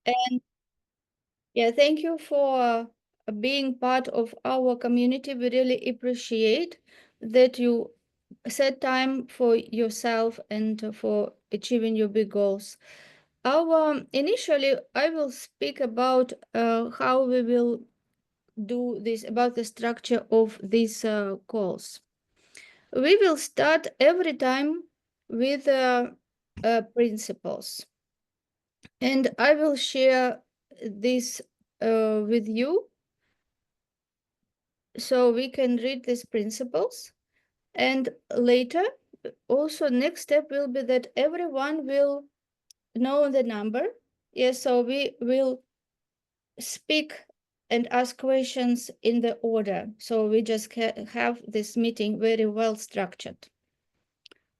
And yeah, thank you for being part of our community. We really appreciate that you set time for yourself and for achieving your big goals. Initially, I will speak about how we will do this, about the structure of these calls. We will start every time with principles, and I will share this with you so we can read these principles. And later, also next step will be that everyone will know the number. Yes, so we will speak and ask questions in the order. So we just have this meeting very well structured.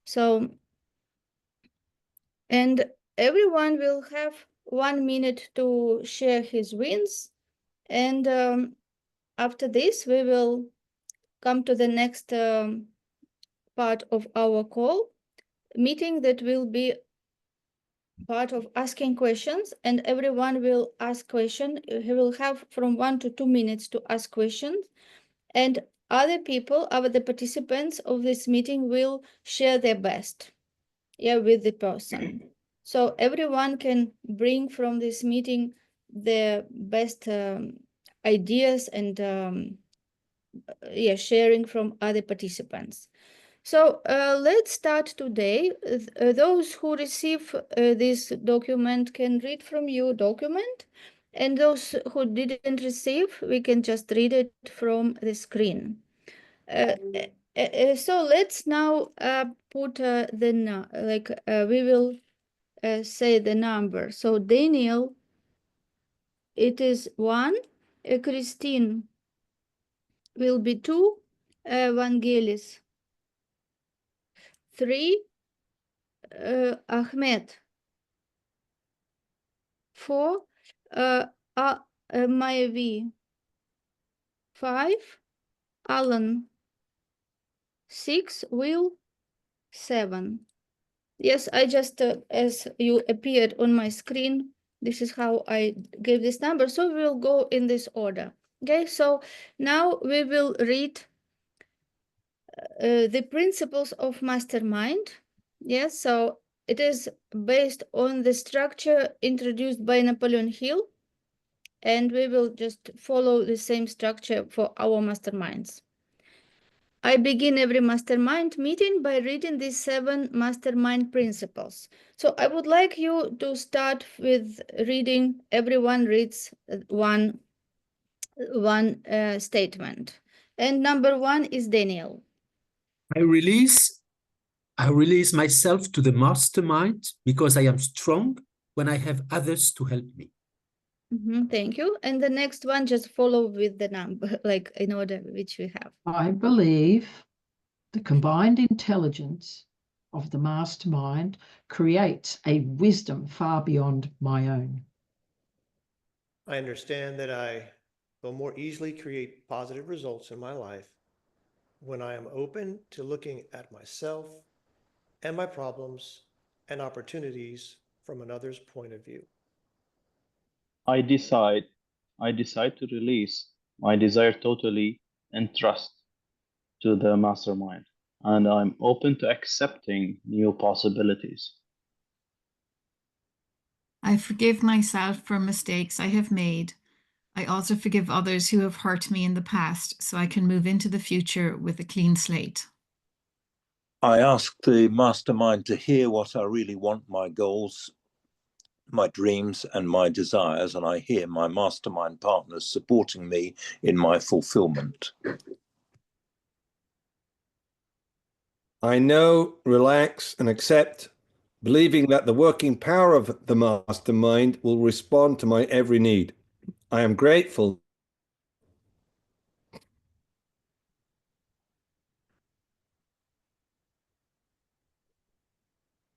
So, and everyone will have 1 minute to share his wins. And after this, we will come to the next part of our call meeting that will be part of asking questions, and everyone will ask question. He will have from 1 to 2 minutes to ask questions, and other people, the participants of this meeting will share their best, yeah, with the person. So everyone can bring from this meeting the best ideas and yeah, sharing from other participants. So let's start today. Those who receive this document can read from your document, and those who didn't receive, we can just read it from the screen. So let's now put we will say the number. So Daniel, it is 1. Christine will be 2. Vangelis 3. Ahmed 4. Maevi 5. Alan 6. Will 7. Yes, I just, as you appeared on my screen, this is how I gave this number. So we will go in this order. Okay, so now we will read the principles of Mastermind. Yes, so it is based on the structure introduced by Napoleon Hill, and we will just follow the same structure for our masterminds. I begin every mastermind meeting by reading these 7 mastermind principles. So I would like you to start with reading. Everyone reads one statement. And number 1 is Daniel. I release myself to the mastermind because I am strong when I have others to help me. Thank you. And the next one, just follow with the number, like in order which we have. I believe the combined intelligence of the mastermind creates a wisdom far beyond my own. I understand that I will more easily create positive results in my life when I am open to looking at myself and my problems and opportunities from another's point of view. I decide to release my desire totally and trust to the mastermind, and I'm open to accepting new possibilities. I forgive myself for mistakes I have made. I also forgive others who have hurt me in the past, so I can move into the future with a clean slate. I ask the mastermind to hear what I really want, my goals, my dreams, and my desires, and I hear my mastermind partners supporting me in my fulfillment. I know, relax, and accept, believing that the working power of the mastermind will respond to my every need. I am grateful.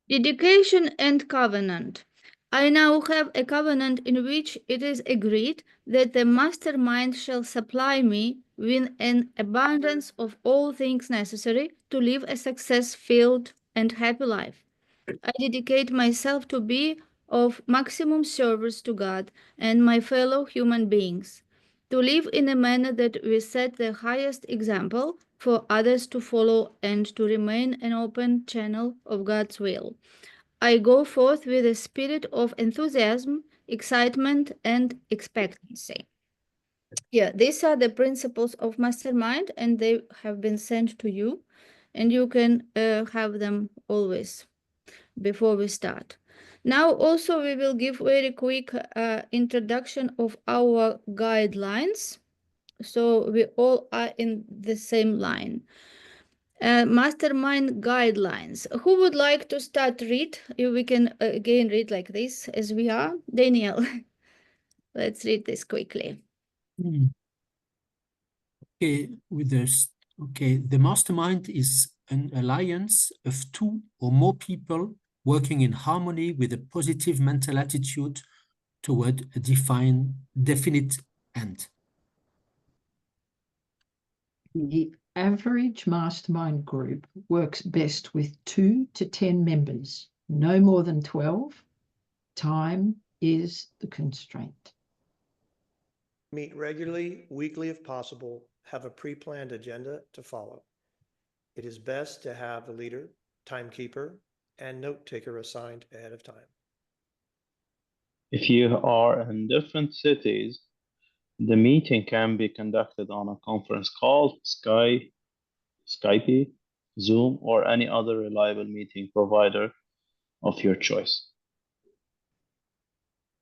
Dedication and covenant. I now have a covenant in which it is agreed that the mastermind shall supply me with an abundance of all things necessary to live a success-filled and happy life. I dedicate myself to be of maximum service to God and my fellow human beings, to live in a manner that we set the highest example for others to follow and to remain an open channel of God's will. I go forth with a spirit of enthusiasm, excitement, and expectancy. Yeah, these are the principles of Mastermind, and they have been sent to you, and you can have them always before we start. Now, also, we will give very quick introduction of our guidelines, so we all are in the same line. Mastermind guidelines. Who would like to start read? We can again read like this as we are. Daniel, let's read this quickly. Okay, with this, okay, the mastermind is an alliance of two or more people working in harmony with a positive mental attitude toward a definite end. The average mastermind group works best with 2 to 10 members, no more than 12. Time is the constraint. Meet regularly, weekly if possible, have a pre-planned agenda to follow. It is best to have a leader, timekeeper, and note taker assigned ahead of time. If you are in different cities, the meeting can be conducted on a conference call, Skype, Zoom, or any other reliable meeting provider of your choice.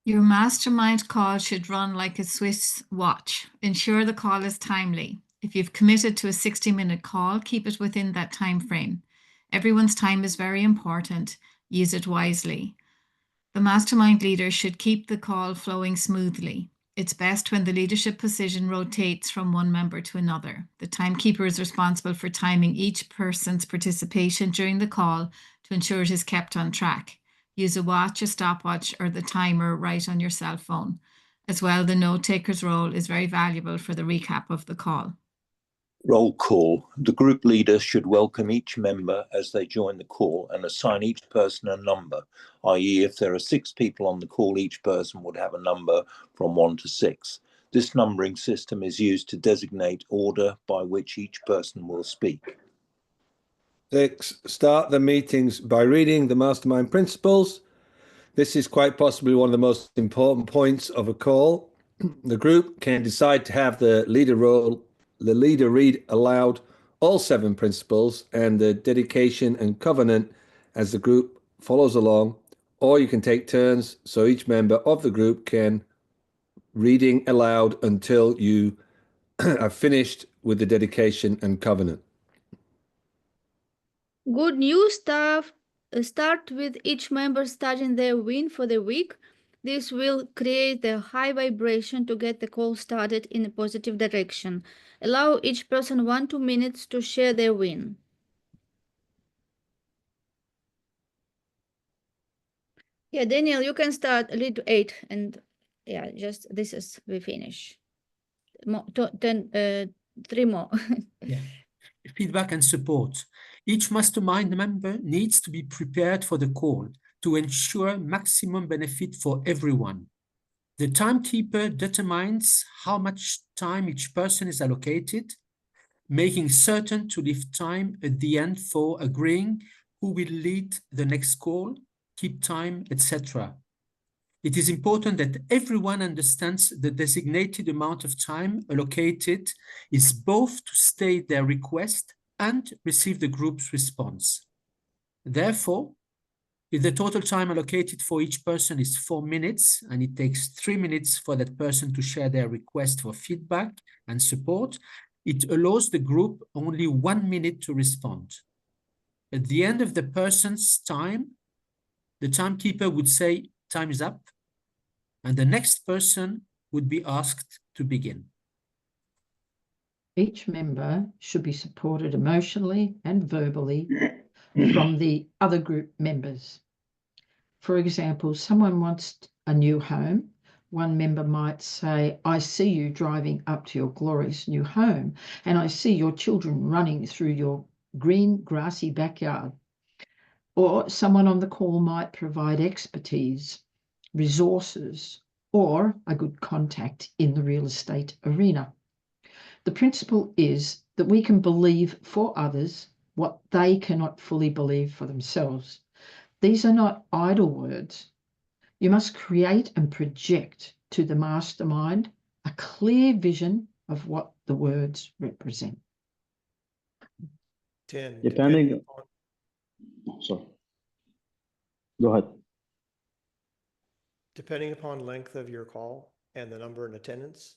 Your mastermind call should run like a Swiss watch. Ensure the call is timely. If you've committed to a 60-minute call, keep it within that time frame. Everyone's time is very important. Use it wisely. The mastermind leader should keep the call flowing smoothly. It's best when the leadership position rotates from one member to another. The timekeeper is responsible for timing each person's participation during the call to ensure it is kept on track. Use a watch, a stopwatch, or the timer right on your cell phone. As well, the note taker's role is very valuable for the recap of the call. Roll call. The group leader should welcome each member as they join the call and assign each person a number, i.e. if there are 6 people on the call, each person would have a number from 1 to 6. This numbering system is used to designate order by which each person will speak. 6. Start the meetings by reading the mastermind principles. This is quite possibly one of the most important points of a call. The group can decide to have the leader read aloud all 7 principles and the dedication and covenant as the group follows along, or you can take turns so each member of the group can reading aloud until you are finished with the dedication and covenant. Good news stuff. Start with each member starting their win for the week. This will create a high vibration to get the call started in a positive direction. Allow each person 1 to 2 minutes to share their win. Yeah, Daniel, you can start lead to 8, and yeah, just this is we finish. 3 more. Yeah. Feedback and support. Each mastermind member needs to be prepared for the call to ensure maximum benefit for everyone. The timekeeper determines how much time each person is allocated, making certain to leave time at the end for agreeing who will lead the next call, keep time, etc. It is important that everyone understands the designated amount of time allocated is both to state their request and receive the group's response. Therefore, if the total time allocated for each person is 4 minutes and it takes 3 minutes for that person to share their request for feedback and support, it allows the group only 1 minute to respond. At the end of the person's time, the timekeeper would say, time is up, and the next person would be asked to begin. Each member should be supported emotionally and verbally from the other group members. For example, someone wants a new home. One member might say, I see you driving up to your glorious new home, and I see your children running through your green, grassy backyard. Or someone on the call might provide expertise. resources, or a good contact in the real estate arena. The principle is that we can believe for others what they cannot fully believe for themselves. These are not idle words. You must create and project to the mastermind a clear vision of what the words represent. 10. Depending sorry. Go ahead. Depending upon length of your call and the number in attendance,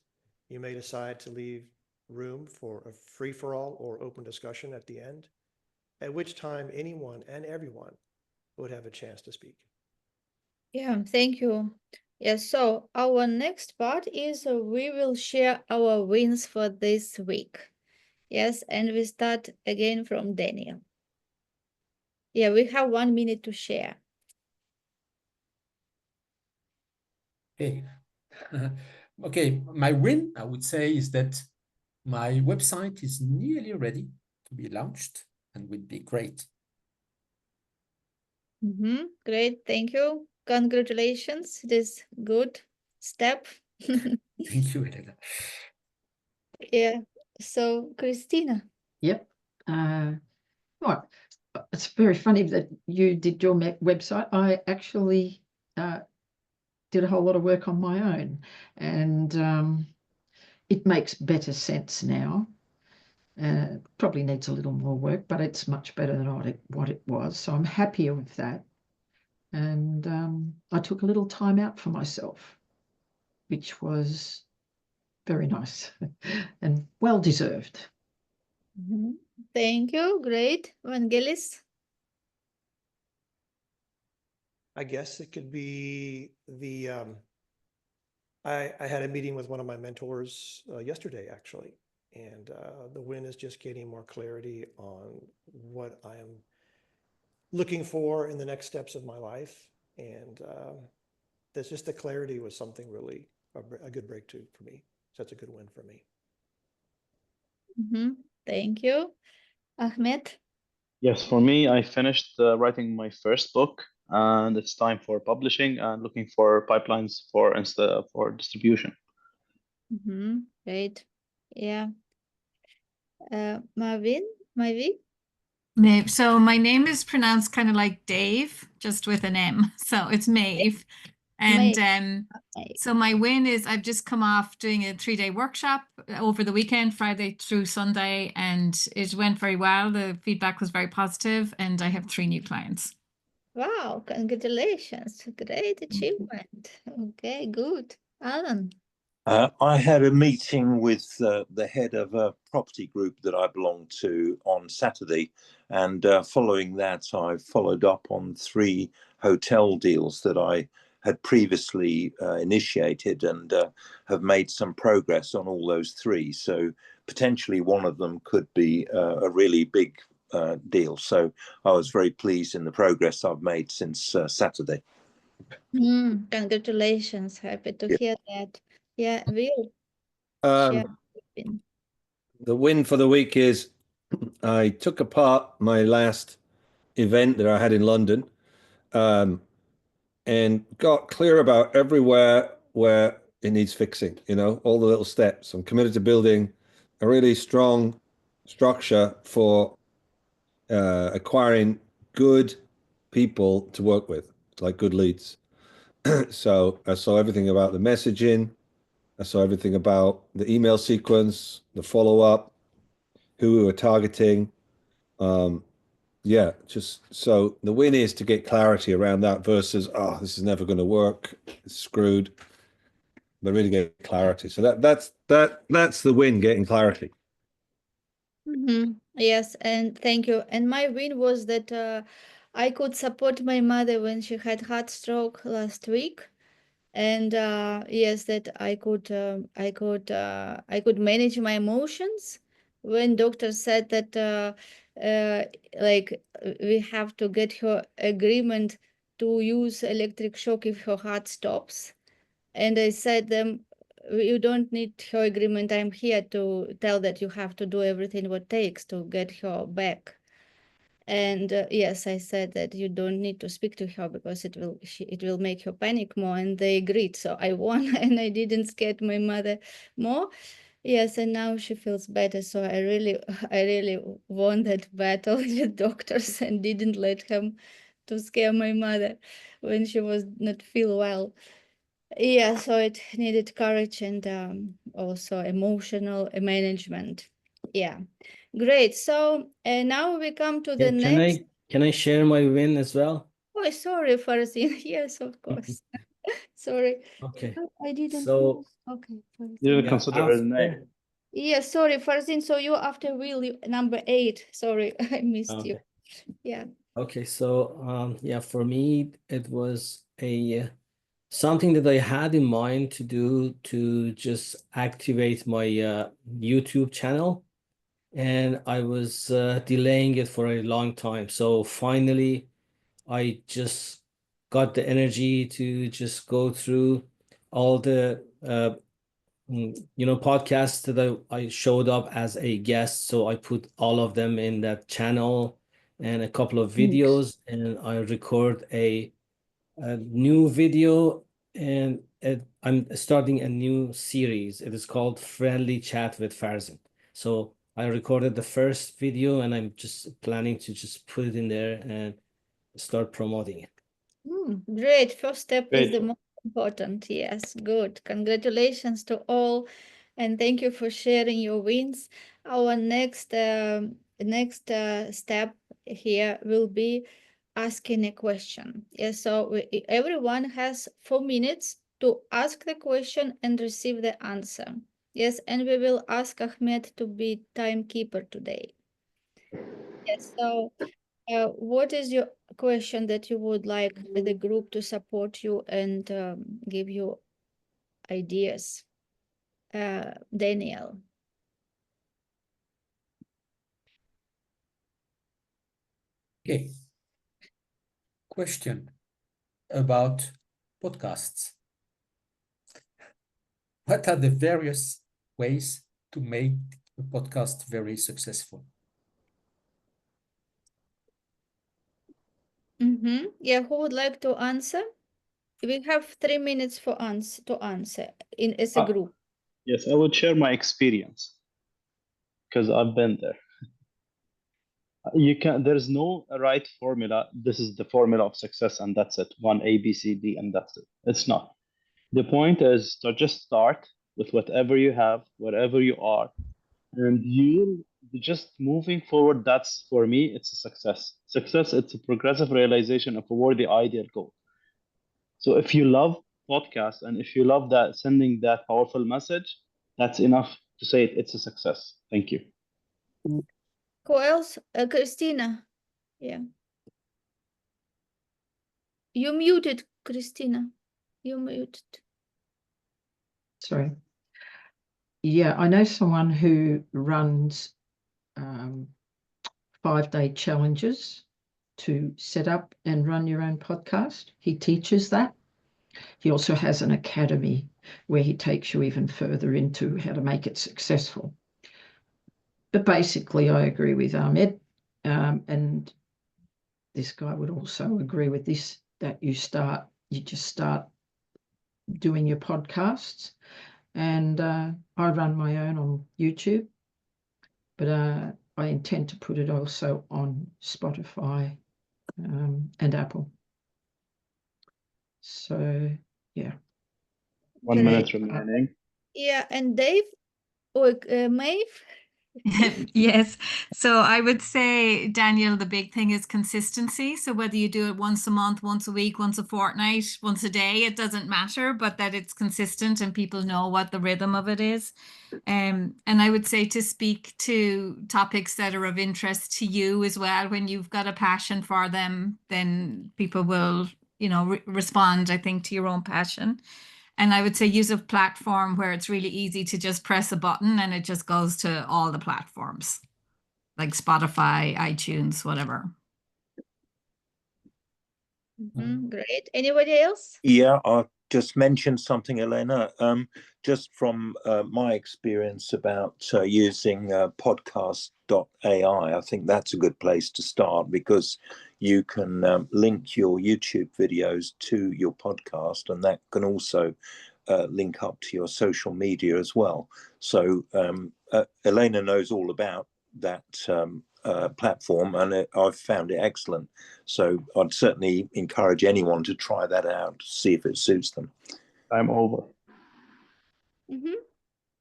you may decide to leave room for a free-for-all or open discussion at the end, at which time anyone and everyone would have a chance to speak. Yeah, thank you. Yes, so our next part is we will share our wins for this week. Yes, and we start again from Daniel. Yeah, we have 1 minute to share. Okay. Okay, my win, I would say, is that my website is nearly ready to be launched and will be great. Great, thank you. Congratulations, it is good step. Thank you, Elena. Yeah, so Christina. Yep. Well, it's very funny that you did your website. I actually did a whole lot of work on my own, and it makes better sense now. Probably needs a little more work, but it's much better than what it was. So I'm happier with that. And I took a little time out for myself, which was very nice and well deserved. Thank you, great. Vangelis. I guess it could be the, I had a meeting with one of my mentors yesterday, actually, and the win is just getting more clarity on what I am looking for in the next steps of my life. And that's just the clarity was something really a good breakthrough for me. So that's a good win for me. Thank you. Ahmed. Yes, for me, I finished writing my first book, and it's time for publishing and looking for pipelines for distribution. Great. Yeah. Marvin. Maeve. So my name is pronounced kind of like Dave, just with an M. So it's Maeve. And so my win is I've just come off doing a 3-day workshop over the weekend, Friday through Sunday, and it went very well. The feedback was very positive, and I have 3 new clients. Wow, congratulations. Great achievement. Okay, good. Alan. I had a meeting with the head of a property group that I belong to on Saturday, and following that, I followed up on 3 hotel deals that I had previously initiated, and have made some progress on all those 3. So potentially one of them could be a really big deal. So I was very pleased in the progress I've made since Saturday. Congratulations. Happy to hear that. Yeah, Will. The win for the week is I took apart my last event that I had in London, and got clear about everywhere where it needs fixing, all the little steps. I'm committed to building a really strong structure for acquiring good people to work with, like good leads. So I saw everything about the messaging. I saw everything about the email sequence, the follow-up, who we were targeting. Yeah, just so the win is to get clarity around that versus, oh, this is never going to work, it's screwed. But really get clarity. So that's the win, getting clarity. Yes, and thank you. And my win was that I could support my mother when she had heart stroke last week. And yes, that I could manage my emotions when doctor said that like we have to get her agreement to use electric shock if her heart stops. And I said them, you don't need her agreement. I'm here to tell that you have to do everything what takes to get her back. And yes, I said that you don't need to speak to her because it will make her panic more, and they agreed. So I won, and I didn't scare my mother more. Yes, and now she feels better. So I really won that battle with doctors and didn't let him to scare my mother when she was not feel well. Yeah, so it needed courage and also emotional management. Yeah, great. So now we come to the next. Can I share my win as well? Oh, sorry, Farzin. Yes, of course. Sorry. Okay. Oh, I didn't. So Okay, You Farzin. didn't consider her name. Yeah, sorry, Farzin. So you after Will, number 8. Sorry, I missed you. okay. Yeah. Okay, so yeah, for me it was a something that I had in mind to do to just activate my YouTube channel, and I was delaying it for a long time. So finally, I just got the energy to just go through all the podcasts that I showed up as a guest. So I put all of them in that channel and a couple of videos, and I record a new video, and I'm starting a new series. It is called Friendly Chat with Farzin. So I recorded the first video, and I'm just planning to just put it in there and start promoting it. Great. First step is the Great. most important. Yes, good. Congratulations to all, and thank you for sharing your wins. Our next step here will be asking a question. Yes, so everyone has 4 minutes to ask the question and receive the answer. Yes, and we will ask Ahmed to be timekeeper today. Yes, so what is your question that you would like the group to support you and give you ideas? Daniel. Okay. Question about podcasts. What are the various ways to make a podcast very successful? Yeah, who would like to answer? We have 3 minutes for to answer as a group. Yes, I would share my experience because I've been there. There's no right formula. This is the formula of success, and that's it. One A, B, C, D, and that's it. It's not. The point is to just start with whatever you have, wherever you are, and you just moving forward. That's for me, it's a success. Success, it's a progressive realization of a worthy ideal goal. So if you love podcasts and if you love that sending that powerful message, that's enough to say it's a success. Thank you. Who else? Christina. Yeah. You muted, Christina. You muted. Sorry. Yeah, I know someone who runs 5-day challenges to set up and run your own podcast. He teaches that. He also has an academy where he takes you even further into how to make it successful. But basically, I agree with Ahmed, and this guy would also agree with this, that you just start doing your podcasts. And I run my own on YouTube, but I intend to put it also on Spotify and Apple. So, yeah. 1 minute remaining. Yeah, and Dave or Maeve? Yes. So I would say, Daniel, the big thing is consistency. So whether you do it once a month, once a week, once a fortnight, once a day, it doesn't matter, but that it's consistent and people know what the rhythm of it is. And I would say to speak to topics that are of interest to you as well. When you've got a passion for them, then people will, respond, I think, to your own passion. And I would say use a platform where it's really easy to just press a button and it just goes to all the platforms, like Spotify, iTunes, whatever. Great. Anybody else? Yeah, just mention something, Elena? Just from my experience about using podcast.ai, I think that's a good place to start because you can link your YouTube videos to your podcast, and that can also link up to your social media as well. So Elena knows all about that platform, and I've found it excellent. So I'd certainly encourage anyone to try that out, see if it suits them. I'm over.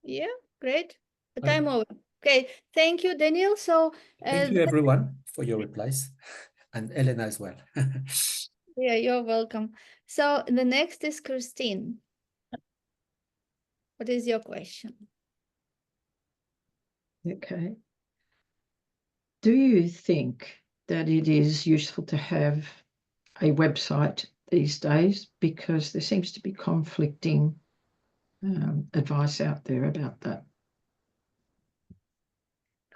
Yeah, great. Time over. Okay, thank you, Daniel. So Thank you, everyone, for your replies, and Elena as well. yeah, you're welcome. So the next is Christine. What is your question? Okay. Do you think that it is useful to have a website these days? Because there seems to be conflicting advice out there about that.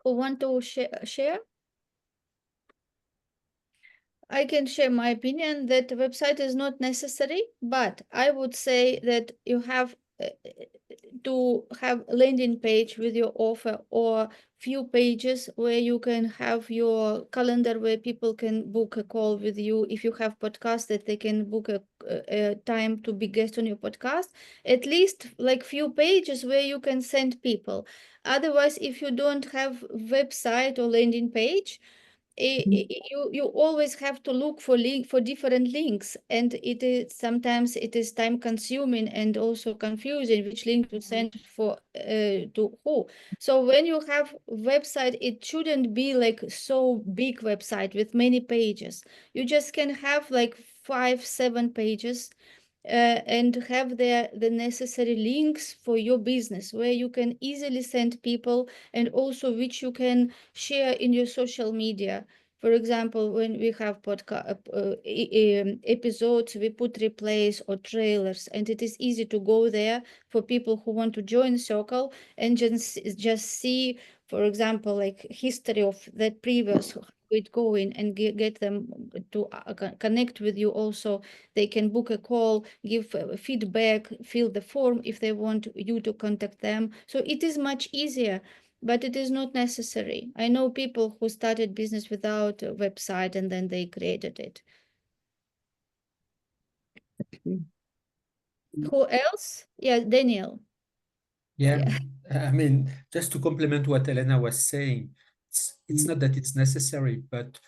Who want to share? I can share my opinion that the website is not necessary, but I would say that you have to have landing page with your offer or few pages where you can have your calendar where people can book a call with you. If you have podcast that they can book a time to be guest on your podcast, at least like few pages where you can send people. Otherwise, if you don't have website or landing page, you always have to look for different links, and it is sometimes it is time consuming and also confusing which link to send for to who. So when you have website, it shouldn't be like so big website with many pages. You just can have like 5-7 pages and have the necessary links for your business where you can easily send people, and also which you can share in your social media. For example, when we have podcast episodes, we put replays or trailers, and it is easy to go there for people who want to join Circle and just see, for example, like history of that previous it going, and get them to connect with you. Also, they can book a call, give feedback, fill the form if they want you to contact them. So it is much easier, but it is not necessary. I know people who started business without a website and then they created it. Who else? Yeah, Daniel. Yeah, I mean, just to complement what Elena was saying, it's not that it's necessary, but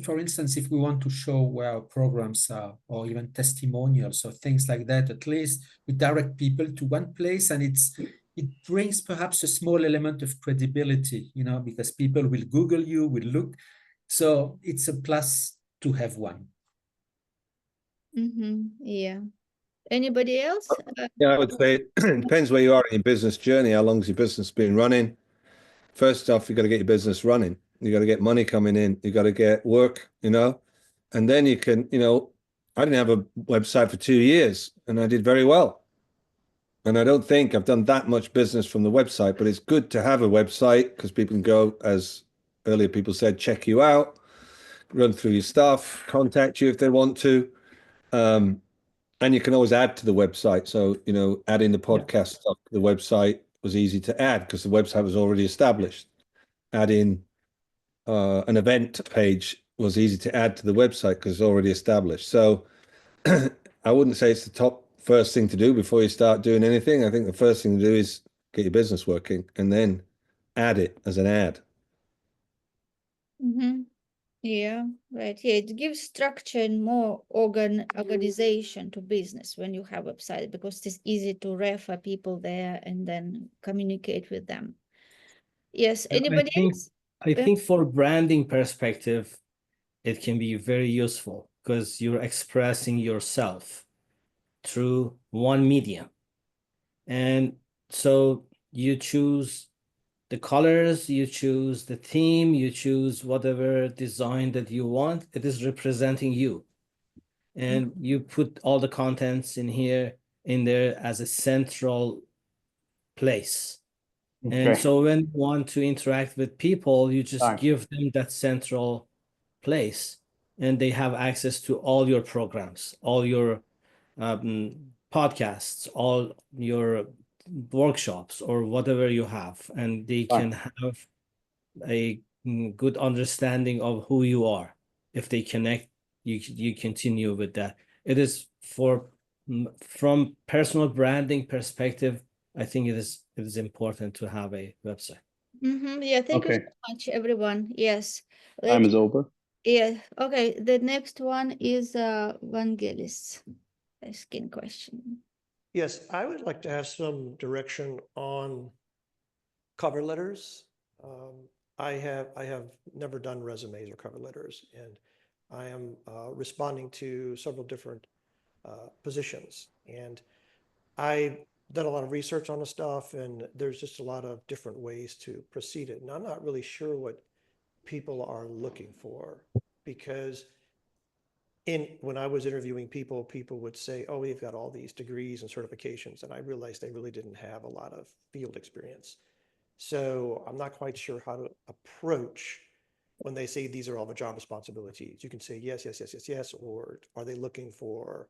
for instance, if we want to show where our programs are, or even testimonials or things like that, at least we direct people to one place, and it brings perhaps a small element of credibility, you know, because people will Google you, will look. So it's a plus to have one. Yeah. Anybody else? Yeah, I would say it depends where you are in your business journey. How long has your business been running? First off, you got to get your business running. You got to get money coming in. You got to get work, and then you can, I didn't have a website for 2 years and I did very well. And I don't think I've done that much business from the website, but it's good to have a website because people can go, as earlier people said, check you out, run through your stuff, contact you if they want to. And you can always add to the website. So, adding the podcast stuff to the website was easy to add because the website was already established. Adding an event page was easy to add to the website because it's already established. So I wouldn't say it's the top first thing to do before you start doing anything. I think the first thing to do is get your business working and then add it as an ad. Yeah, right. Yeah, it gives structure and more organization to business when you have website, because it's easy to refer people there and then communicate with them. Yes, anybody else? I think for branding perspective, it can be very useful because you're expressing yourself through one medium. And so you choose the colors, you choose the theme, you choose whatever design that you want. It is representing you. And you put all the contents in there as a central place. And so when you want to interact with people, you just give them that central place, and they have access to all your programs, all your podcasts, all your workshops, or whatever you have, and they can have a good understanding of who you are. If they connect, you continue with that. It is from personal branding perspective, I think it is important to have a website. Yeah, thank you Okay. so much, everyone. Yes. Time is over. Yeah. Okay. The next one is Vangelis asking question. Yes, I would like to have some direction on cover letters. I have never done resumes or cover letters, and I am responding to several different positions. And I've done a lot of research on the stuff, and there's just a lot of different ways to proceed it. And I'm not really sure what people are looking for, because when I was interviewing people, people would say, oh, we've got all these degrees and certifications. And I realized they really didn't have a lot of field experience. So I'm not quite sure how to approach when they say these are all the job responsibilities. You can say yes, yes, yes, yes, yes, or are they looking for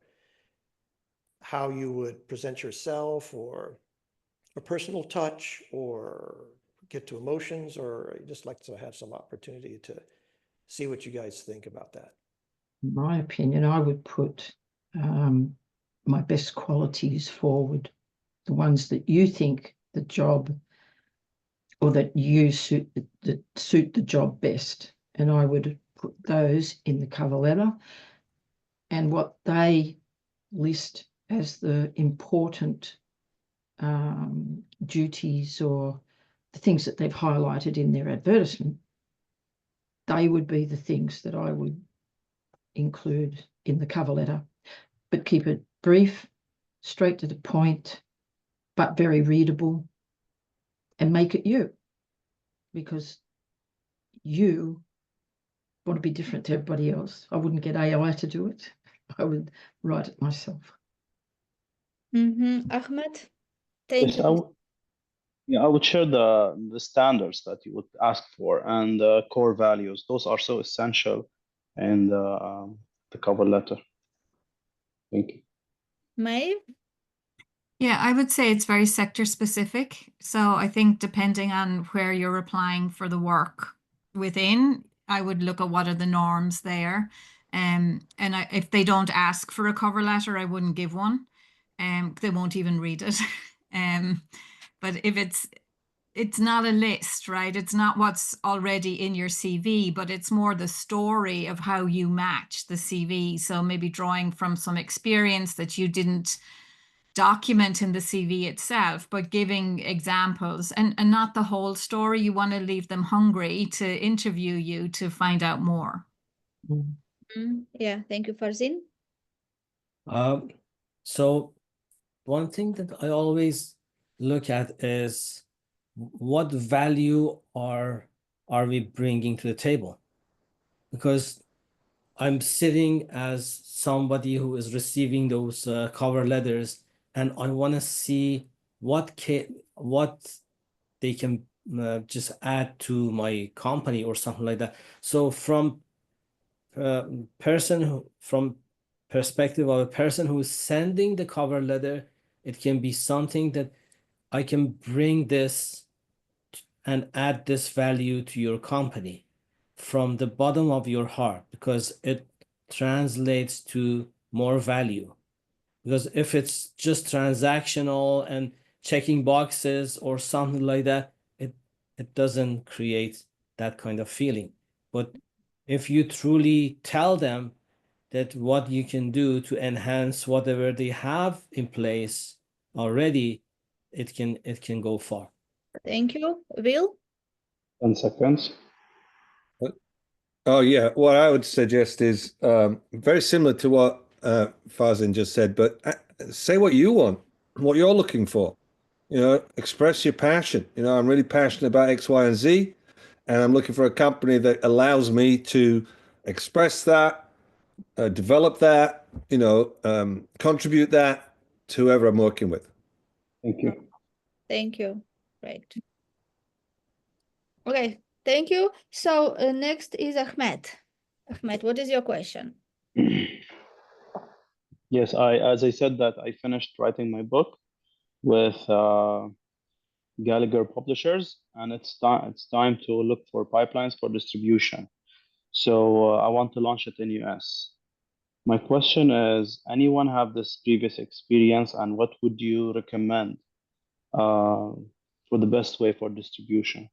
how you would present yourself, or a personal touch, or get to emotions, or I'd just like to have some opportunity to see what you guys think about that. In my opinion, I would put my best qualities forward, the ones that you think the job or that you suit the job best. And I would put those in the cover letter, and what they list as the important duties or the things that they've highlighted in their advertisement, they would be the things that I would include in the cover letter, but keep it brief, straight to the point, but very readable, and make it you, because you want to be different to everybody else. I wouldn't get AI to do it. I would write it myself. Ahmed, thank Yes, you. I would share the standards that you would ask for and the core values. Those are so essential in the cover letter. Thank you. Maeve? Yeah, I would say it's very sector specific. So I think depending on where you're applying for the work within, I would look at what are the norms there. If they don't ask for a cover letter, I wouldn't give one. They won't even read it. But if it's not a list, right? It's not what's already in your CV, but it's more the story of how you match the CV. So maybe drawing from some experience that you didn't document in the CV itself, but giving examples and not the whole story. You want to leave them hungry to interview you to find out more. Yeah, thank you, Farzin. So one thing that I always look at is what value are we bringing to the table? Because I'm sitting as somebody who is receiving those cover letters, and I want to see what they can just add to my company or something like that. So from perspective of a person who is sending the cover letter, it can be something that I can bring this and add this value to your company from the bottom of your heart, because it translates to more value. Because if it's just transactional and checking boxes or something like that, it doesn't create that kind of feeling. But if you truly tell them that what you can do to enhance whatever they have in place already, it can go far. Thank you. Will? 10 seconds. Oh, yeah. What I would suggest is very similar to what Farzin just said, but say what you want, what you're looking for. You know, express your passion. You know, I'm really passionate about X, Y, and Z, and I'm looking for a company that allows me to express that, develop that, you know, contribute that to whoever I'm working with. Thank you. Thank you. Right. Okay, thank you. So next is Ahmed. Ahmed, what is your question? Yes, as I said that I finished writing my book with Gallagher Publishers, and it's time to look for pipelines for distribution. So I want to launch it in US. My question is, anyone have this previous experience, and what would you recommend for the best way for distribution?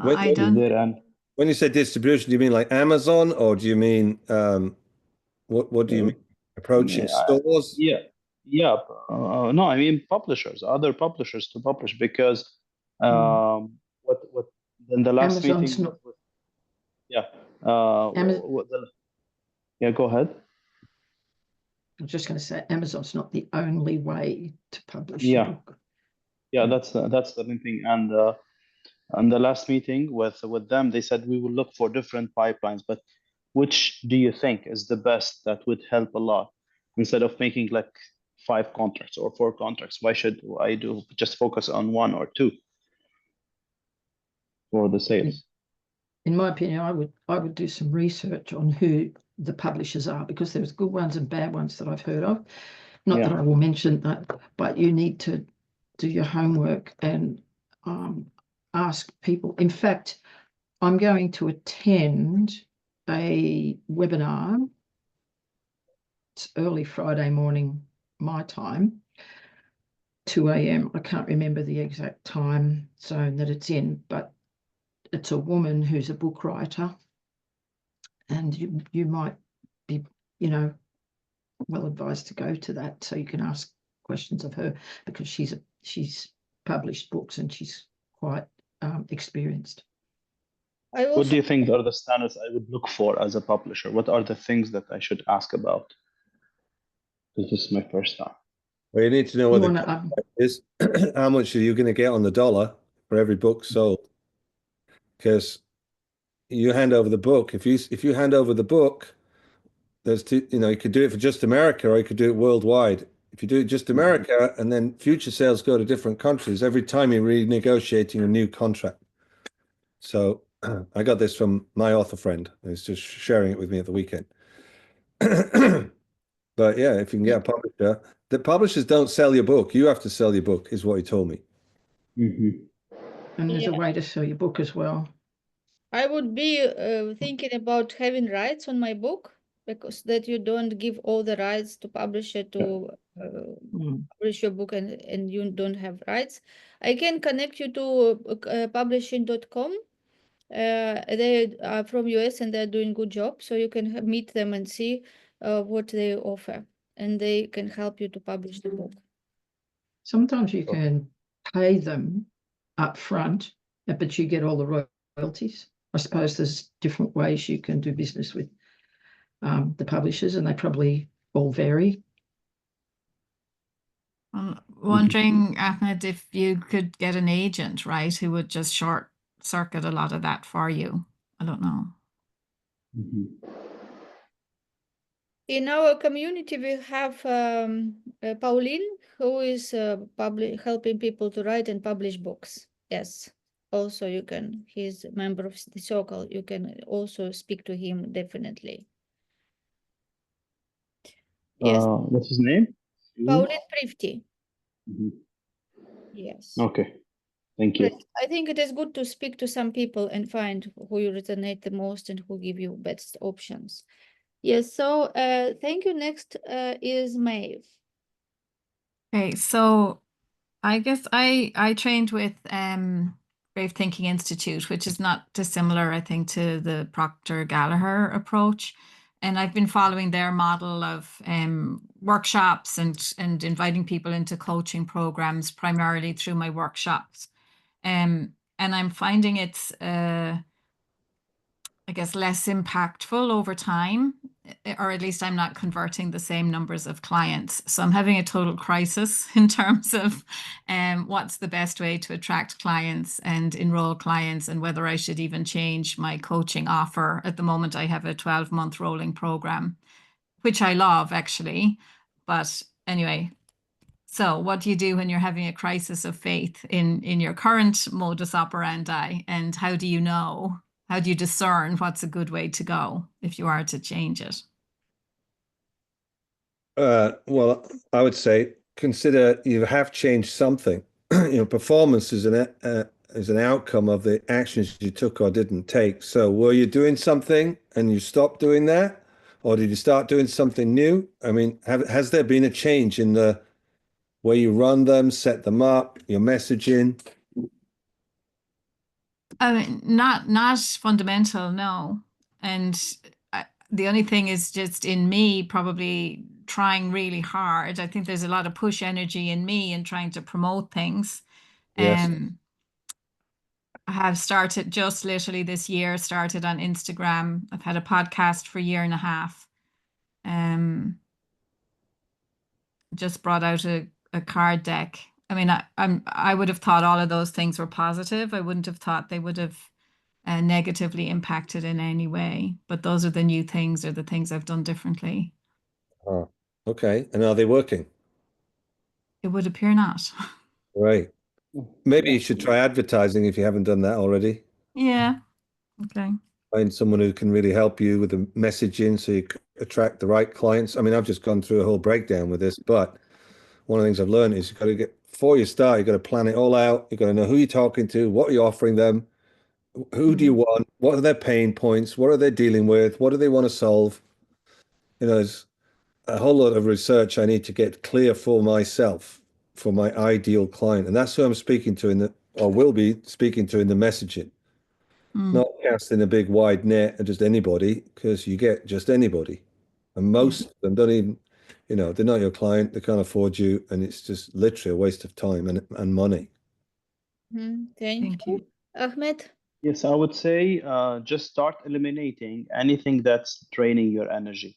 Well, I Is don't. there an When you say distribution, do you mean like Amazon, or do you mean what do you mean? Approaching stores? yeah. No, I mean publishers, other publishers to publish, because what in the last Amazon's meeting not with yeah Amazon. yeah, go ahead. I was just going to say Amazon's not the only way to publish a Yeah, book. yeah, that's the main thing. And the last meeting with them, they said we will look for different pipelines, but which do you think is the best that would help a lot instead of making like 5 contracts or 4 contracts? Why should I do just focus on 1 or 2 for the sales? In my opinion, I would do some research on who the publishers are, because there's good ones and bad ones that I've heard of. Not that I will mention that, but you need to do your homework and ask people. In fact, I'm going to attend a webinar. It's early Friday morning, my time, 2 a.m. I can't remember the exact time zone that it's in, but it's a woman who's a book writer, and you might be, well advised to go to that, so you can ask questions of her, because she's published books and she's quite experienced. What do you think are the standards I would look for as a publisher? What are the things that I should ask about? This is my first time. Well, you need to know what the contract is. How much are you going to get on the dollar for every book sold? Because you hand over the book. If you hand over the book, there's two. You could do it for just America, or you could do it worldwide. If you do it just America, and then future sales go to different countries, every time you're renegotiating a new contract. So I got this from my author friend. He's just sharing it with me at the weekend. But yeah, if you can get a publisher, the publishers don't sell your book. You have to sell your book, is what he told me. And there's a way to sell your book as well. I would be thinking about having rights on my book, because that you don't give all the rights to publisher to publish your book, and you don't have rights. I can connect you to publishing.com. They are from US and they're doing good job, so you can meet them and see what they offer, and they can help you to publish the book. Sometimes you can pay them up front, but you get all the royalties. I suppose there's different ways you can do business with the publishers, and they probably all vary. I'm wondering, Ahmed, if you could get an agent, right, who would just short circuit a lot of that for you. I don't know. In our community, we have Pauline, who is helping people to write and publish books. Yes. Also, he's a member of the circle. You can also speak to him, definitely. Yes. What's his name? Pauline Prifty. Yes. Okay. Thank you. I think it is good to speak to some people and find who you resonate the most and who give you best options. Yes, so thank you. Next is Maeve. Okay, so I guess I trained with Brave Thinking Institute, which is not dissimilar, I think, to the Proctor Gallagher approach. And I've been following their model of workshops and inviting people into coaching programs primarily through my workshops. And I'm finding it's, I guess, less impactful over time, or at least I'm not converting the same numbers of clients. So I'm having a total crisis in terms of what's the best way to attract clients and enroll clients, and whether I should even change my coaching offer. At the moment, I have a 12-month rolling program, which I love actually. But anyway, So what do you do when you're having a crisis of faith in your current modus operandi? And how do you know? How do you discern what's a good way to go if you are to change it? Well, I would say consider you have changed something. Performance is an outcome of the actions you took or didn't take. So, were you doing something and you stopped doing that, or did you start doing something new? I mean, has there been a change in the way you run them, set them up, your messaging? I mean, not fundamental, no. And the only thing is just in me probably trying really hard. I think there's a lot of push energy in me and trying to promote things. Yes. I have started just literally this year, started on Instagram. I've had a podcast for a year and a half. Just brought out a card deck. I mean, I would have thought all of those things were positive. I wouldn't have thought they would have negatively impacted in any way. But those are the new things or the things I've done differently. Oh, okay. And are they working? It would appear not. Right. Maybe Yeah. you should try advertising if you haven't done that already. Yeah. Okay. Find someone who can really help you with the messaging so you can attract the right clients. I mean, I've just gone through a whole breakdown with this, but one of the things I've learned is you've got to before you start, you've got to plan it all out. You've got to know who you're talking to, what you're offering them, who do you want, what are their pain points, what are they dealing with, what do they want to solve? There's a whole lot of research I need to get clear for myself, for my ideal client. And that's who I'm speaking to or will be speaking to in the messaging. Not casting a big wide net at just anybody, because you get just anybody. And most of them don't even, they're not your client, they can't afford you, and it's just literally a waste of time and money. Thank you. Ahmed? Yes, I would say just start eliminating anything that's draining your energy.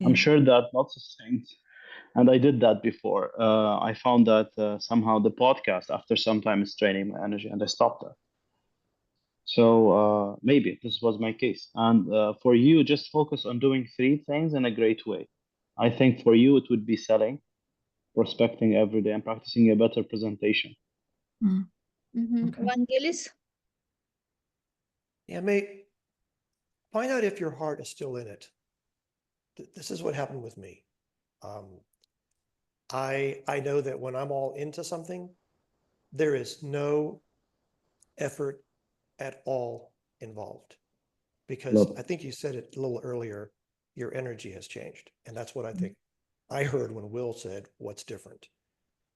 I'm sure that lots of things, and I did that before. I found that somehow the podcast, after some time, is draining my energy, and I stopped that. So maybe this was my case. And for you, just focus on doing 3 things in a great way. I think for you, it would be selling, prospecting every day, and practicing a better presentation. Vangelis? Yeah, mate, find out if your heart is still in it. This is what happened with me. I know that when I'm all into something, there is no effort at all involved. Because Love it. I think you said it a little earlier, your energy has changed. And that's what I think I heard when Will said, what's different?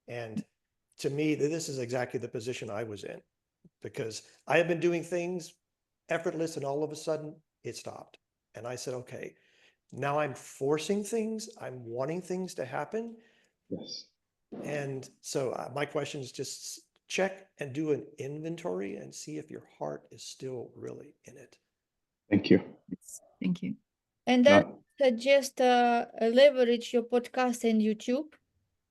And to me, this is exactly the position I was in, because I have been doing things effortless and all of a sudden it stopped. And I said, okay, now I'm forcing things, I'm wanting things to happen. Yes. And so my question is just check and do an inventory and see if your heart is still really in it. Thank you. Thank you. And then suggest leverage your podcast and YouTube.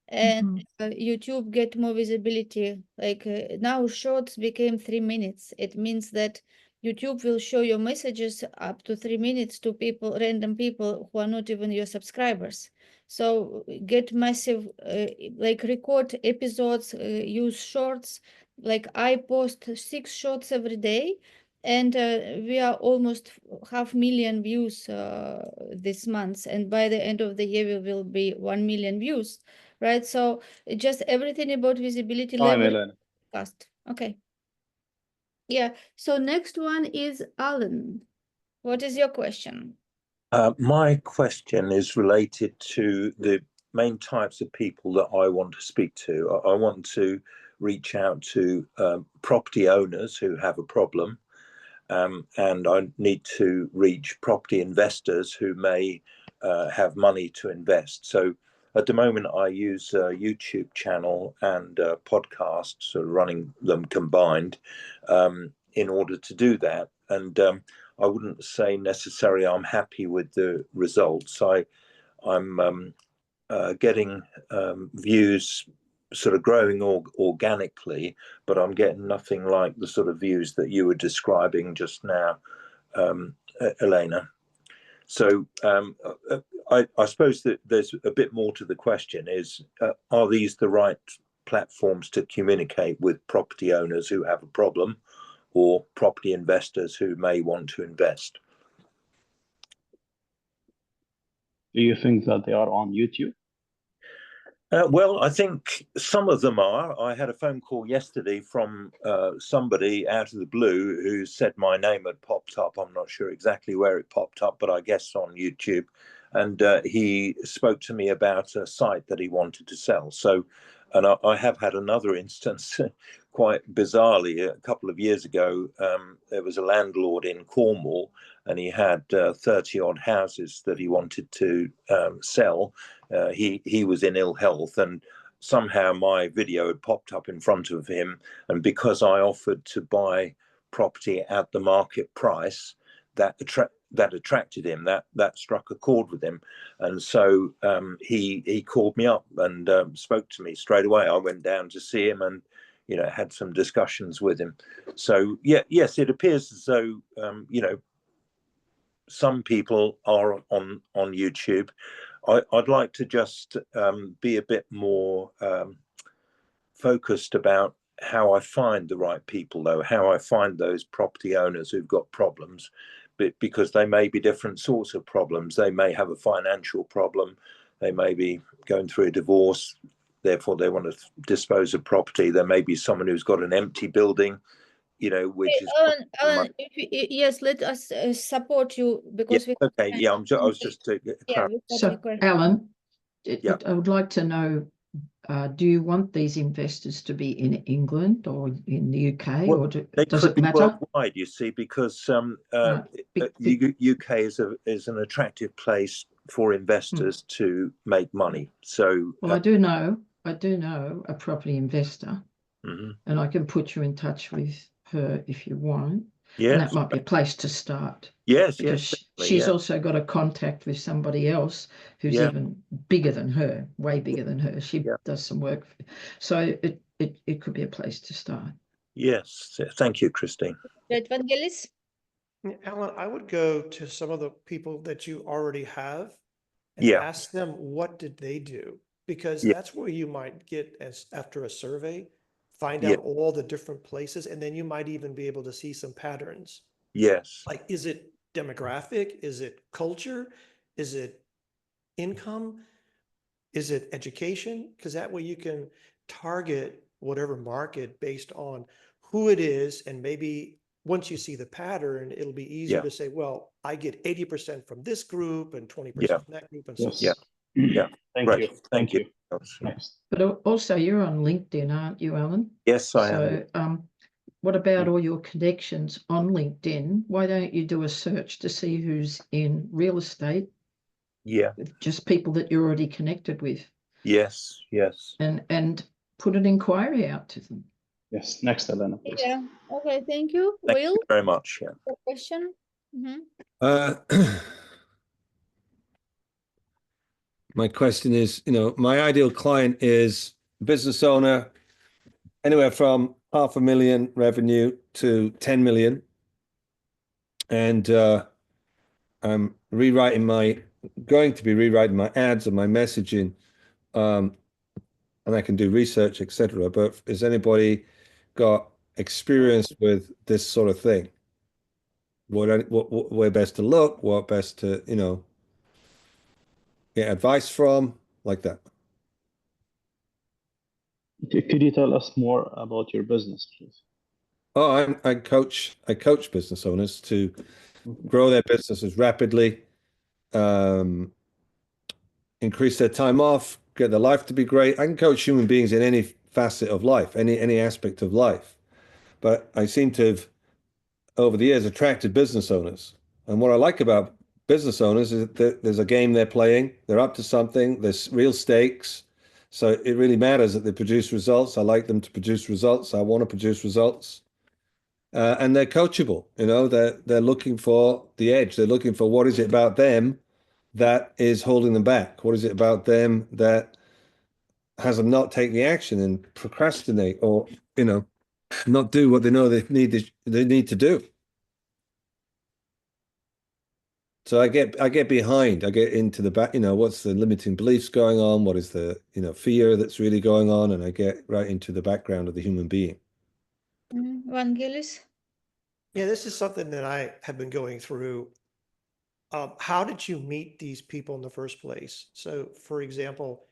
And YouTube get more visibility. Like now shorts became 3 minutes. It means that YouTube will show your messages up to 3 minutes to people, random people who are not even your subscribers. So get massive, like record episodes, use shorts. Like I post 6 shorts every day, and we are almost 500,000 views this month. And by the end of the year, we will be 1 million views. Right, so just everything about visibility Fine, level Elena. podcast. Okay. Yeah. So next one is Alan. What is your question? My question is related to the main types of people that I want to speak to. I want to reach out to property owners who have a problem, and I need to reach property investors who may have money to invest. So at the moment, I use a YouTube channel and podcasts, so running them combined, in order to do that. And I wouldn't say necessarily I'm happy with the results. I'm getting views sort of growing organically, but I'm getting nothing like the sort of views that you were describing just now, Elena. So I suppose that there's a bit more to the question is, are these the right platforms to communicate with property owners who have a problem or property investors who may want to invest? Do you think that they are on YouTube? Well, I think some of them are. I had a phone call yesterday from somebody out of the blue who said my name had popped up. I'm not sure exactly where it popped up, but I guess on YouTube. And he spoke to me about a site that he wanted to sell. So, and I have had another instance, quite bizarrely, a couple of years ago. There was a landlord in Cornwall, and he had 30 odd houses that he wanted to sell. He was in ill health, and somehow my video had popped up in front of him. And because I offered to buy property at the market price, that attracted him. That struck a chord with him, and so he called me up and spoke to me straight away. I went down to see him, and had some discussions with him. So yes, it appears as though some people are on YouTube. I'd like to just be a bit more focused about how I find the right people, though, how I find those property owners who've got problems, because they may be different sorts of problems. They may have a financial problem. They may be going through a divorce, therefore they want to dispose of property. There may be someone who's got an empty building, which is Alan, yes, let us support you because okay. Yeah, I was just to clarify. So, Alan, Yeah. I would like to know, do you want these investors to be in England or in the UK, Well, or they does could it be matter? worldwide, you see, because Right. UK is an attractive place for investors to make money. So, Well, I do know a property investor, mhm. and I can put you in touch with her if you want. Yes, And that might be a place to start. yes, Because definitely, she's yeah. also got a contact with somebody else who's Yeah. even bigger than her, way bigger than her. She Yeah. does some work. So it could be a place to start. Yes, thank you, Christine. Vangelis? Alan, I would go to some of the people that you already have and Yeah. ask them, what did they do? Because Yeah. that's where you might get, as after a survey, find Yeah. out all the different places, and then you might even be able to see some patterns. Yes. Like, is it demographic? Is it culture? Is it income? Is it education? Because that way you can target whatever market based on who it is. And maybe once you see the pattern, it'll be easier Yeah. to say, well, I get 80% from this group and 20% Yeah. from that group and Yes. so on. Yeah. Thank Right. you. Thank you. Next. But also, you're on LinkedIn, aren't you, Alan? Yes, I am. So what about all your connections on LinkedIn? Why don't you do a search to see who's in real estate Yeah. with just people that you're already connected with, Yes. Yes. and put an inquiry out to them? Yes. Next, Elena, please. Yeah. Okay, thank you. Thank Will, you very much. Yeah. your question? My question is, my ideal client is a business owner, anywhere from 500,000 revenue to 10 million. And I'm going to be rewriting my ads and my messaging, and I can do research, etc. But has anybody got experience with this sort of thing? Where best to look, what best to, get advice from, like that. Could you tell us more about your business, please? Oh, I coach business owners to grow their businesses rapidly, increase their time off, get their life to be great. I can coach human beings in any facet of life, any aspect of life. But I seem to have, over the years, attracted business owners. And what I like about business owners is that there's a game they're playing. They're up to something. There's real stakes. So it really matters that they produce results. I like them to produce results. I want to produce results. And they're coachable. They're looking for the edge. They're looking for what is it about them that is holding them back? What is it about them that has them not take the action and procrastinate, or not do what they know they need to do? So I get behind, I get into the back, what's the limiting beliefs going on? What is the, fear that's really going on? And I get right into the background of the human being. Vangelis? Yeah, this is something that I have been going through. How did you meet these people in the first place? So, for example,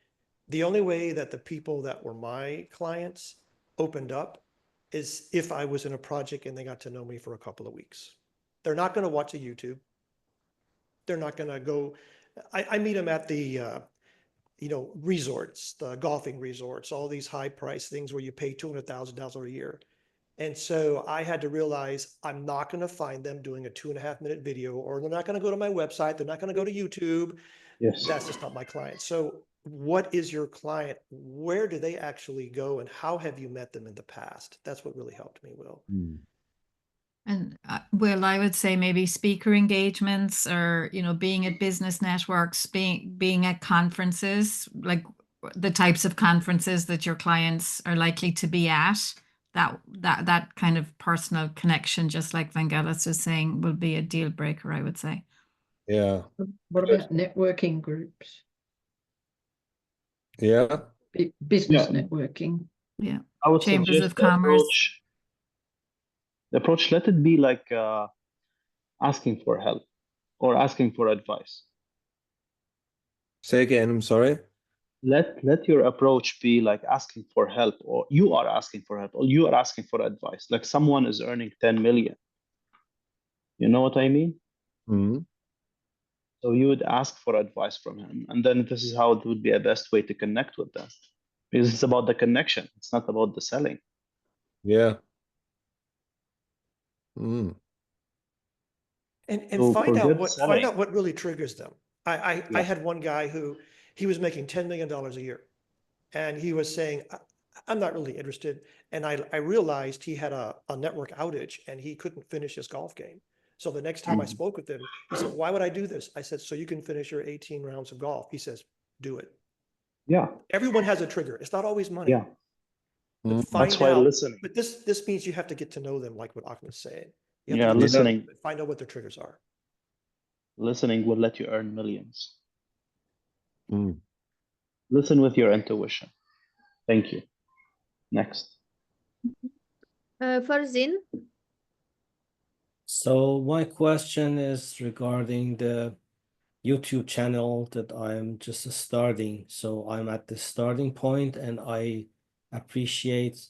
the only way that the people that were my clients opened up is if I was in a project and they got to know me for a couple of weeks. They're not going to watch a YouTube. They're not going to go. I meet them at the resorts, the golfing resorts, all these high price things where you pay $200,000 a year. And so I had to realize I'm not going to find them doing a 2.5-minute video, or they're not going to go to my website. They're not going to go to YouTube. Yes. That's just not my client. So what is your client? Where do they actually go, and how have you met them in the past? That's what really helped me, Will. And Will, I would say maybe speaker engagements, or being at business networks, being at conferences, like the types of conferences that your clients are likely to be at. That kind of personal connection, just like Vangelis was saying, will be a deal breaker, I would say. Yeah. What about networking groups? Yeah. Business Yeah. networking. Yeah. I would Chambers suggest of Commerce. The approach, let it be like asking for help or asking for advice. Say again, I'm sorry. Let your approach be like asking for help, or you are asking for help, or you are asking for advice. Like someone is earning 10 million. You know what I mean? Mm-hmm. So you would ask for advice from him, and then this is how it would be a best way to connect with them, because it's about the connection. It's not about the selling. Yeah. Mm. And So find forget out what selling. really triggers them. I Yeah. had one guy who he was making $10 million a year, and he was saying, I'm not really interested. And I realized he had a network outage and he couldn't finish his golf game. So the next time I spoke with him, he said, why would I do this? I said, so you can finish your 18 rounds of golf. He says, do it. Yeah. Everyone has a trigger. It's not always money. Yeah. But Mm. That's find why out. listening. But this means you have to get to know them, like what Ahmed said. You have Yeah, to get to know listening. them and find out what their triggers are. Listening will let you earn millions. Mm. Listen with your intuition. Thank you. Next. Farzin? So my question is regarding the YouTube channel that I'm just starting. So I'm at the starting point, and I appreciate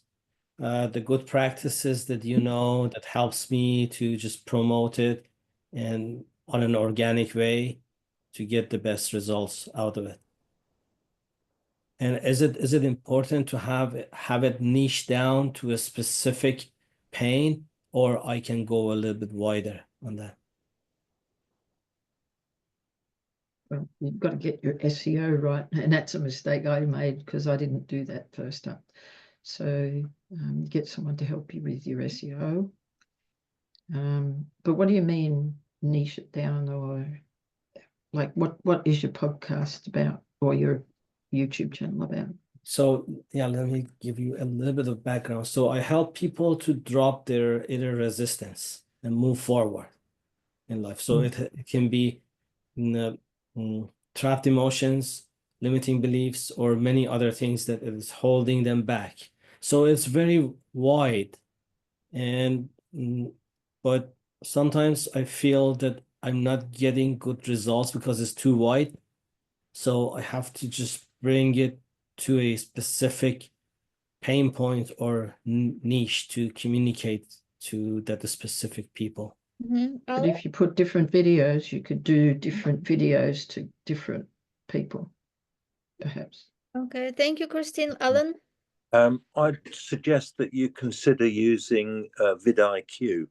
the good practices that that helps me to just promote it and on an organic way to get the best results out of it. And is it important to have it niche down to a specific pain, or I can go a little bit wider on that? Well, you've got to get your SEO right, and that's a mistake I made because I didn't do that first up. So get someone to help you with your SEO. But what do you mean niche it down, or like what is your podcast about, or your YouTube channel about? So yeah, let me give you a little bit of background. So I help people to drop their inner resistance and move forward in life. So it can be trapped emotions, limiting beliefs, or many other things that is holding them back. So it's very wide, and but sometimes I feel that I'm not getting good results because it's too wide. So I have to just bring it to a specific pain point or niche to communicate to that specific people. But if you put different videos, you could do different videos to different people, perhaps. Okay, thank you, Christine. Alan? I'd suggest that you consider using vidIQ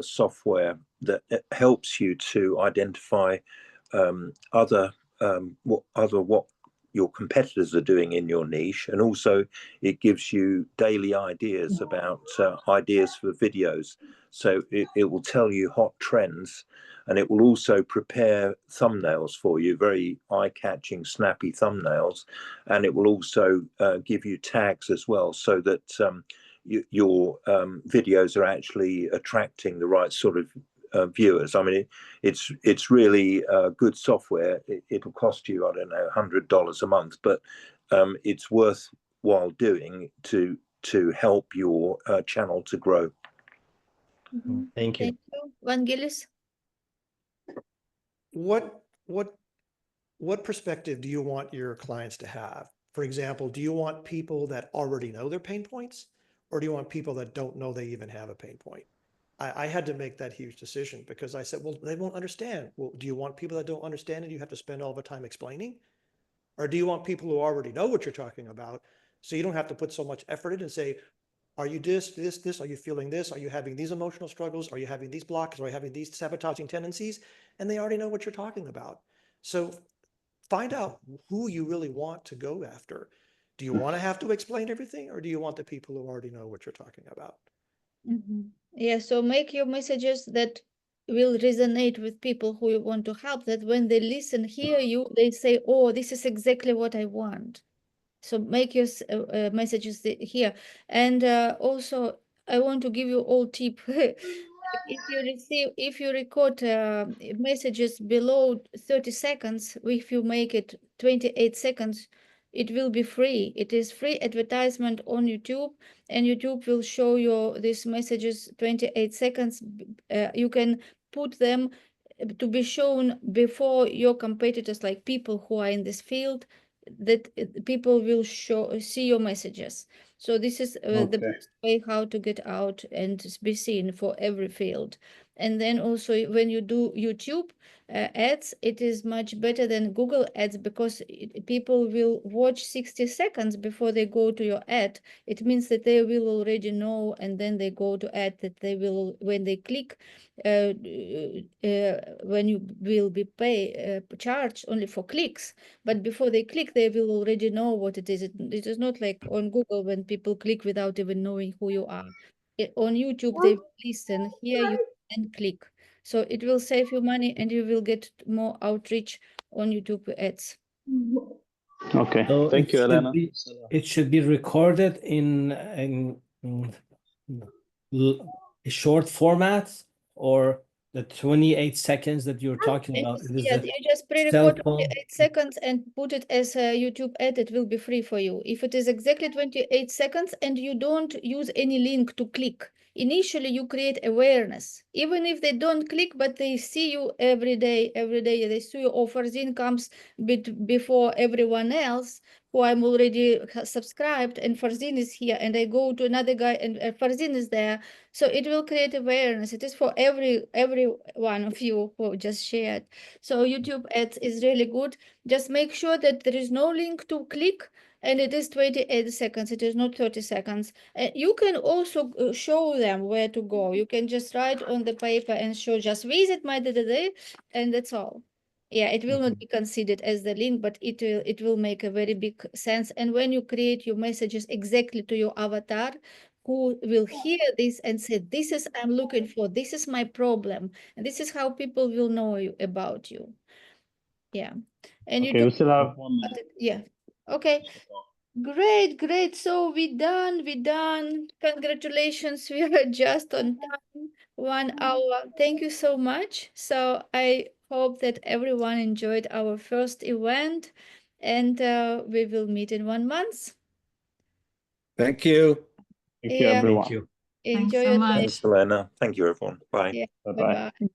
software that helps you to identify what your competitors are doing in your niche, and also it gives you daily ideas about ideas for videos. So it will tell you hot trends, and it will also prepare thumbnails for you, very eye-catching, snappy thumbnails, and it will also give you tags as well, so that your videos are actually attracting the right sort of viewers. I mean, it's really good software. It'll cost you, I don't know, $100 a month, but it's worthwhile doing to help your channel to grow. Mhm. Thank you. Thank you. Vangelis? What perspective do you want your clients to have? For example, do you want people that already know their pain points, or do you want people that don't know they even have a pain point? I had to make that huge decision because I said, well, they won't understand. Well, do you want people that don't understand and you have to spend all the time explaining? Or do you want people who already know what you're talking about, so you don't have to put so much effort in and say, are you this? Are you feeling this? Are you having these emotional struggles? Are you having these blocks? Are you having these sabotaging tendencies? And they already know what you're talking about. So find out who you really want to go after. Do you want to have to explain everything, or do you want the people who already know what you're talking about? Yeah, so make your messages that will resonate with people who you want to help, that when they listen, hear you, they say, oh, this is exactly what I want. So make your messages here. And also, I want to give you all tip. If you record messages below 30 seconds, if you make it 28 seconds, it will be free. It is free advertisement on YouTube, and YouTube will show you these messages 28 seconds. You can put them to be shown before your competitors, like people who are in this field, that people will see your messages. So this is the best way how to get out and be seen for every field. And then also when you do YouTube ads, it is much better than Google ads, because people will watch 60 seconds before they go to your ad. It means that they will already know, and then they go to ad, that they will, when they click, when you will be charged only for clicks, but before they click, they will already know what it is. It is not like on Google when people click without even knowing who you are. On YouTube, they listen, hear you, and click. So it will save you money, and you will get more outreach on YouTube ads. Okay, So thank you, Elena. it should be recorded in a short format, or the 28 seconds that you're talking about. Yeah, you just pre-record 28 seconds and put it as a YouTube ad. It will be free for you. If it is exactly 28 seconds and you don't use any link to click, initially you create awareness. Even if they don't click, but they see you every day, they see you, oh, Farzin comes before everyone else, who I'm already subscribed, and Farzin is here, and I go to another guy and Farzin is there. So it will create awareness. It is for every one of you who just shared. So YouTube ads is really good. Just make sure that there is no link to click, and it is 28 seconds. It is not 30 seconds. You can also show them where to go. You can just write on the paper and show, just visit my da, and that's all. Yeah, it will not be considered as the link, but it will make a very big sense. And when you create your messages exactly to your avatar, who will hear this and say, this is I'm looking for, this is my problem, and this is how people will know about you. Yeah. And Okay, we still have 1 minute. Yeah. Okay. Great. So we done. Congratulations. We are just on time. 1 hour. Thank you so much. So I hope that everyone enjoyed our first event, and we will meet in 1 month. Thank you. Thank you, everyone. Thank you. Enjoy Thanks so your much. day. Thanks, Elena. Thank you, everyone. Bye. Yeah. Bye-bye. Bye-bye.